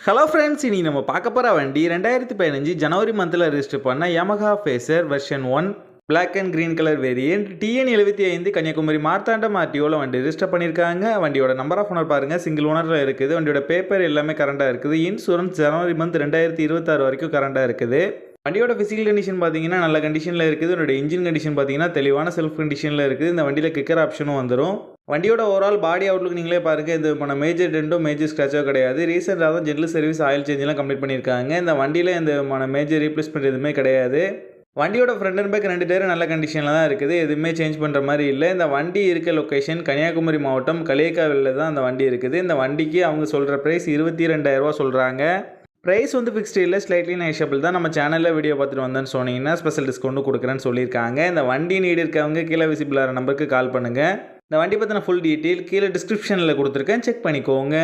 Hello friends, இனி நம்ம பார்க்க போகிற வண்டி 2015 ஜனவரி மந்தில் ரெஜிஸ்டர் பண்ண Yamaha Fazer version 1 black and green colour variant TN75 Kanyakumari Marthandam ஆர்டிஓவில் வண்டி ரெஜிஸ்டர் பண்ணியிருக்காங்க. வண்டியோட நம்பர் ஆஃப் ஓனர் பாருங்கள், சிங்கிள் ஓனரில் இருக்குது. வண்டியோட பேப்பர் எல்லாமே கரண்டாக இருக்குது. இன்சூரன்ஸ் ஜனவரி மந்த் 2026 வரைக்கும் கரண்டாக இருக்குது. வண்டியோட ஃபிசிக்கல் கண்டிஷன் பார்த்தீங்கன்னா நல்ல கண்டிஷனில் இருக்குது. என்னோட இன்ஜின் கண்டிஷன் பார்த்தீங்கன்னா தெளிவான செல்ஃப் கண்டிஷனில் இருக்குது. இந்த வண்டியில் கிக்கர் ஆப்ஷனும் வந்துடும். வண்டியோட ஓவரால் பாடி அவுட்லுக் நீங்களே பாருங்கள். இது பண்ண மேஜர் டென்ட்டோ மேஜர் ஸ்க்ராச்சோ கிடையாது. ரீசெண்டாக தான் ஜென்ரல் சர்வீஸ் ஆயில் சேஞ்செலாம் கம்ப்ளீட் பண்ணியிருக்காங்க. இந்த வண்டியில் இந்த மேஜர் ரீப்ளேஸ்மெண்ட் எதுவுமே கிடையாது. வண்டியோட ஃப்ரண்ட் அண்ட் பேக் 2 டயரும் நல்ல கண்டிஷனில் தான் இருக்குது. எதுவுமே சேஞ்ச் பண்ணுற மாதிரி இல்லை. இந்த வண்டி இருக்க லொக்கேஷன் கன்னியாகுமரி மாவட்டம் களியக்காவிலில் தான் இந்த வண்டி இருக்குது. இந்த வண்டிக்கு அவங்க சொல்கிற ப்ரைஸ் 22,000 சொல்கிறாங்க. ப்ரைஸ் வந்து ஃபிக்ஸ்டு இல்லை, ஸ்லைட்லி நெகோஷியபிள் தான். நம்ம சேனலில் வீடியோ பார்த்துட்டு வந்தேன்னு சொன்னீங்கன்னா ஸ்பெஷல் டிஸ்கவுண்ட் கொடுக்குறேன்னு சொல்லியிருக்காங்க. இந்த வண்டி நீடு இருக்கவங்க கீழே விசிபிள் ஆகிற நம்பருக்கு கால் பண்ணுங்கள். இந்த வண்டி பற்றின ஃபுல் டீட்டெயில் கீழே டிஸ்கிரிப்ஷனில் கொடுத்துருக்கேன், செக் பண்ணிக்கோங்க.